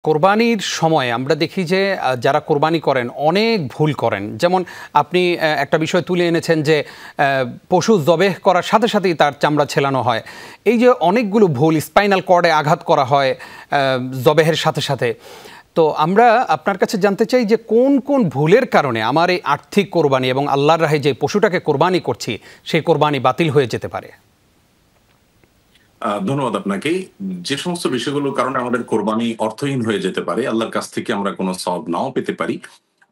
কোরবানির সময় আমরা দেখি যে যারা কোরবানি করেন অনেক ভুল করেন। যেমন আপনি একটা বিষয় তুলে এনেছেন যে পশু জবেহ করার সাথে সাথেই তার চামড়া ছেলানো হয়। এই যে অনেকগুলো ভুল, স্পাইনাল কর্ডে আঘাত করা হয় জবেহের সাথে সাথে। তো আমরা আপনার কাছে জানতে চাই যে কোন কোন ভুলের কারণে আমার এই আর্থিক কোরবানি এবং আল্লাহর রাহে যে পশুটাকে কোরবানি করছি সেই কোরবানি বাতিল হয়ে যেতে পারে। ধন্যবাদ আপনাকে। যে সমস্ত বিষয়গুলোর কারণে আমাদের কোরবানি অর্থহীন হয়ে যেতে পারে, আল্লাহর কাছ থেকে আমরা কোনো সওয়াব নাও পেতে পারি,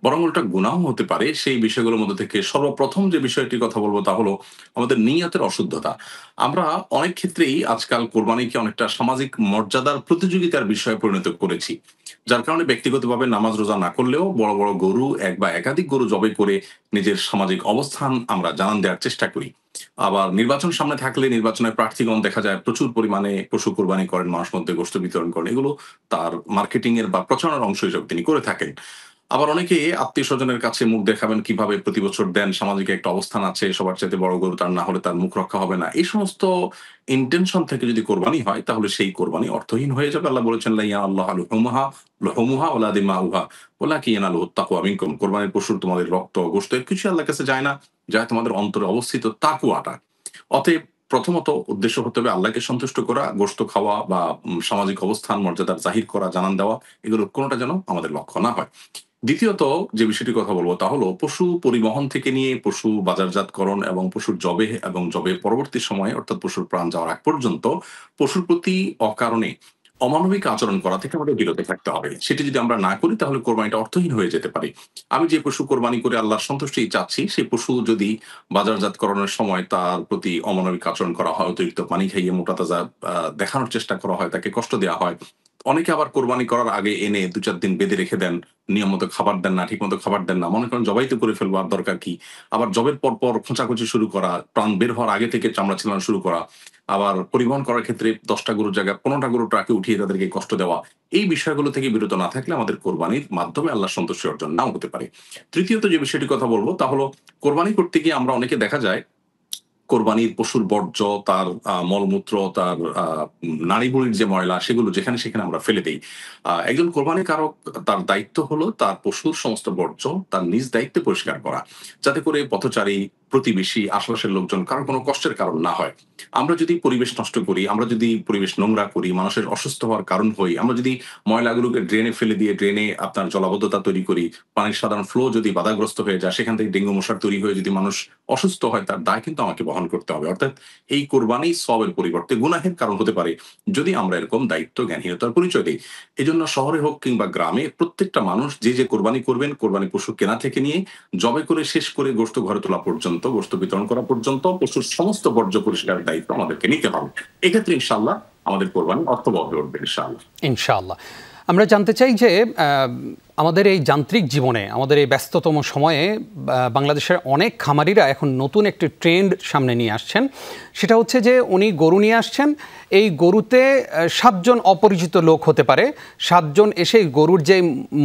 বরং উল্টা গুনাহও হতে পারে, সেই বিষয়গুলোর মধ্যে থেকে সর্বপ্রথম যে বিষয়টির কথা বলবো তা হলো আমাদের নিয়তের অশুদ্ধতা। আমরা অনেক ক্ষেত্রেই আজকাল কোরবানিকে অনেকটা সামাজিক মর্যাদার প্রতিযোগিতার বিষয়ে পরিণত করেছি। যার কারণে ব্যক্তিগতভাবে নামাজ রোজা না করলেও বড়, বড় গরু এক বা একাধিক গরু জবাই করে নিজের সামাজিক অবস্থান আমরা জানান দেওয়ার চেষ্টা করি। আবার নির্বাচন সামনে থাকলে নির্বাচনের প্রার্থীগণ দেখা যায় প্রচুর পরিমাণে পশু কোরবানি করেন, মানুষের মধ্যে গোশত বিতরণ করেন। এগুলো তার মার্কেটিং এর বা প্রচারণার অংশ হিসেবে তিনি করে থাকেন। আবার অনেকে আত্মীয়স্বজনের কাছে মুখ দেখাবেন কিভাবে প্রতি বছর দেন, সামাজিক একটা অবস্থান আছে, সবার চাইতে বড় গরু তার না হলে তার মুখ রক্ষা হবে না। এই সমস্ত ইনটেনশন থেকে যদি কোরবানি হয় তাহলে সেই কোরবানি অর্থহীন হয়ে যাবে। আল্লাহ বলেছেন, লা ইয়ানাল্লাহু লুহুমুহা ওয়ালা দিমাউহা ওয়ালাকিন ইয়ানালুহুত তাকওয়া মিনকুম। কোরবানির পশুর তোমাদের রক্ত, গোশত এর কিছু আল্লাহর কাছে যায় না, যায় তোমাদের অন্তরে অবস্থিত তাকওয়াটা। অতএব প্রথমত উদ্দেশ্য হতে হবে আল্লাহকে সন্তুষ্ট করা, গোশত খাওয়া বা সামাজিক অবস্থান মর্যাদার জাহির করা, জানান দেওয়া, এগুলোর কোনটা যেন আমাদের লক্ষ্য না হয়। দ্বিতীয়ত যে বিষয়টির কথা বলবো তা হলো পশু পরিবহন থেকে নিয়ে পশু বাজারজাতকরণ এবং পশুর জবেহ এবং জবেহ পরবর্তী সময়ে অর্থাৎ পশুর প্রাণ যাওয়ার আগ পর্যন্ত পশুর প্রতি অকারণে অমানবিক আচরণ করা থেকে আমাদের বিরত থাকতে হবে। সেটি যদি আমরা না করি তাহলে কোরবানিটা অর্থহীন হয়ে যেতে পারে। আমি যে পশু কোরবানি করে আল্লাহর সন্তুষ্টি চাচ্ছি, সেই পশু যদি বাজারজাতকরণের সময় তার প্রতি অমানবিক আচরণ করা হয়, অতিরিক্ত পানি খাইয়ে মোটা তাজা দেখানোর চেষ্টা করা হয়, তাকে কষ্ট দেওয়া হয়। অনেকে আবার কোরবানি করার আগে এনে ২-৪ দিন বেঁধে রেখে দেন। নিয়ম মতো খাবার দেন না, ঠিক মতো খাবার দেন না। মনে করেন জবাই তো করে ফেলবো, আর দরকার কি? আবার জবের পর খোঁচাখুচি শুরু করা, প্রাণ বের হওয়ার আগে থেকে চামড়া ছিলানো শুরু করা। আবার পরিবহন করার ক্ষেত্রে ১০ টা গরুর জায়গায় ১৫ টা গরু ট্রাকে উঠিয়ে তাদেরকে কষ্ট দেওয়া। এই বিষয়গুলো থেকে বিরত না থাকলে আমাদের কোরবানির মাধ্যমে আল্লাহর সন্তুষ্টি অর্জন নাও হতে পারে। তৃতীয়ত যে বিষয়টির কথা বলব তা হলো কোরবানি করতে গিয়ে আমরা অনেকে দেখা যায় কোরবানির পশুর বর্জ্য, তার মলমূত্র, তার নাড়ি-ভুড়ির যে ময়লা সেগুলো যেখানে সেখানে আমরা ফেলে দেই। একজন কোরবানিকারক তার দায়িত্ব হলো তার পশুর সমস্ত বর্জ্য তার নিজ দায়িত্বে পরিষ্কার করা। যাতে করে পথচারী, প্রতিবেশী, আশেপাশের লোকজন কারো কোনো কষ্টের কারণ না হয়। আমরা যদি পরিবেশ নষ্ট করি, আমরা যদি পরিবেশ নোংরা করি, মানুষের অসুস্থ হওয়ার কারণ হই, আমরা যদি ময়লাগুলোকে ড্রেনে ফেলে দিয়ে ড্রেনে আপনার জলাবদ্ধতা তৈরি করি, পানির সাধারণ ফ্লো যদি বাধাগ্রস্ত হয়ে যায়, সেখান থেকে ডেঙ্গু মশার তৈরি হয়ে যদি মানুষ অসুস্থ হয়, তার দায় কিন্তু আমাকে বহন করতে হবে। অর্থাৎ এই কোরবানি সওয়াবের পরিবর্তে গুনাহের কারণ হতে পারে যদি আমরা এরকম দায়িত্ব জ্ঞানহীনতার পরিচয় দেই। এজন্য শহরে হোক কিংবা গ্রামে প্রত্যেকটা মানুষ যে কোরবানি করবেন, কোরবানি পশু কেনা থেকে নিয়ে জবাই করে শেষ করে গোশত ঘরে তোলা পর্যন্ত, গোশত বিতরণ করা পর্যন্ত পশুর সমস্ত বর্জ্য পরিষ্কারের দায়িত্ব আমাদেরকে নিতে হবে। এক্ষেত্রে ইনশাআল্লাহ আমাদের কোরবানি অর্থবহ হয়ে উঠবে ইনশাআল্লাহ। ইনশাআল্লাহ। আমরা জানতে চাই যে আমাদের এই যান্ত্রিক জীবনে, আমাদের এই ব্যস্ততম সময়ে বাংলাদেশের অনেক খামারিরা এখন নতুন একটি ট্রেন্ড সামনে নিয়ে আসছেন। সেটা হচ্ছে যে উনি গরু নিয়ে আসছেন, এই গরুতে ৭ জন অপরিচিত লোক হতে পারে। ৭ জন এসে গরুর যে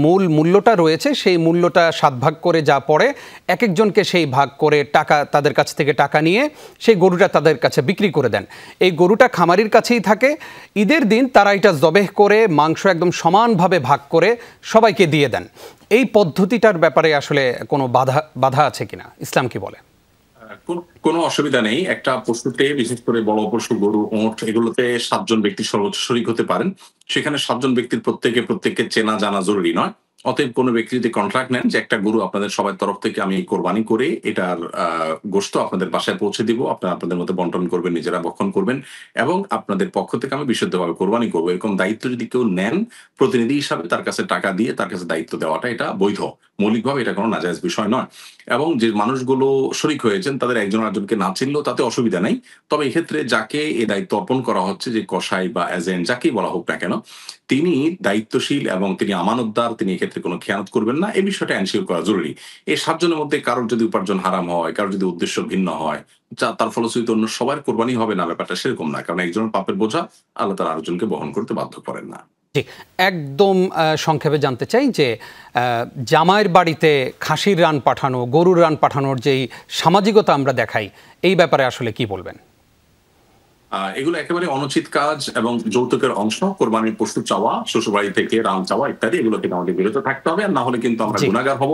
মূল মূল্যটা রয়েছে সেই মূল্যটা ৭ ভাগ করে যা পড়ে, এক একজনকে সেই ভাগ করে টাকা, তাদের কাছ থেকে টাকা নিয়ে সেই গরুটা তাদের কাছে বিক্রি করে দেন। এই গরুটা খামারির কাছেই থাকে। ঈদের দিন তারা এটা জবেহ করে মাংস একদম সমানভাবে ভাগ করে সবাইকে দিয়ে দেন। এই পদ্ধতিটার ব্যাপারে আসলে কোনো বাধা আছে কিনা, ইসলাম কি বলে? কোনো অসুবিধা নেই। একটা পশুতে বিশেষ করে বড় পশু, গরু, ওঁট এগুলোতে ৭ জন ব্যক্তি সর্বোচ্চ শরিক হতে পারেন। সেখানে ৭ জন ব্যক্তির প্রত্যেককে চেনা জানা জরুরি নয়। অতএব কোনো ব্যক্তি যদি কন্ট্রাক্ট নেন যে একটা গরু আপনাদের সবার তরফ থেকে আমি কোরবানি করে এটার গোশত আপনাদের বাসায় পৌঁছে দিব, আপনারা আপনাদের মধ্যে বন্টন করবেন, নিজেরা ভক্ষণ করবেন এবং আপনাদের পক্ষ থেকে আমি বিশুদ্ধভাবে কোরবানি করব, এরকম দায়িত্ব যদি কেউ নেন প্রতিনিধি হিসাবে তার কাছে টাকা দিয়ে তার কাছে দায়িত্ব দেওয়াটা এটা বৈধ। মৌলিকভাবে এটা কোনো নাজায়েজ বিষয় নয়। এবং যে মানুষগুলো শরিক হয়েছেন তাদের একজন আরেকজনকে না চিনলেও তাতে অসুবিধা নাই। তবে এক্ষেত্রে যাকে এই দায়িত্ব অর্পণ করা হচ্ছে, যে কসাই বা এজেন্ট যাকেই বলা হোক না কেন, তিনি দায়িত্বশীল এবং তিনি আমানতদার, তিনি এক্ষেত্রে কোনো খেয়ানত করবেন না, এই বিষয়টা এনশিওর করা জরুরি। এই ৭ জনের মধ্যে কারোর যদি উপার্জন হারাম হয়, কারোর যদি উদ্দেশ্য ভিন্ন হয়, তার ফলশ্রুতিতে অন্য সবার কোরবানি হবে না, ব্যাপারটা সেরকম না। কারণ একজনের পাপের বোঝা আল্লাহ তাআলা আরেকজনকে বহন করতে বাধ্য করেন না। জি, একদম সংক্ষেপে জানতে চাই যে জামাইয়ের বাড়িতে খাসির রান পাঠানো, গরুর রান পাঠানোর যেই সামাজিকতা আমরা দেখাই, এই ব্যাপারে আসলে কি বলবেন? এগুলো একেবারে অনুচিত কাজ এবং যৌতুকের অংশ। কোরবানির পশু চাওয়া, শ্বশুরবাড়ি থেকে রান চাওয়া ইত্যাদি, এগুলো থেকে আমাদের বিরত থাকতে হবে, আর না হলে কিন্তু আমরা জি। গুনাহগার হব।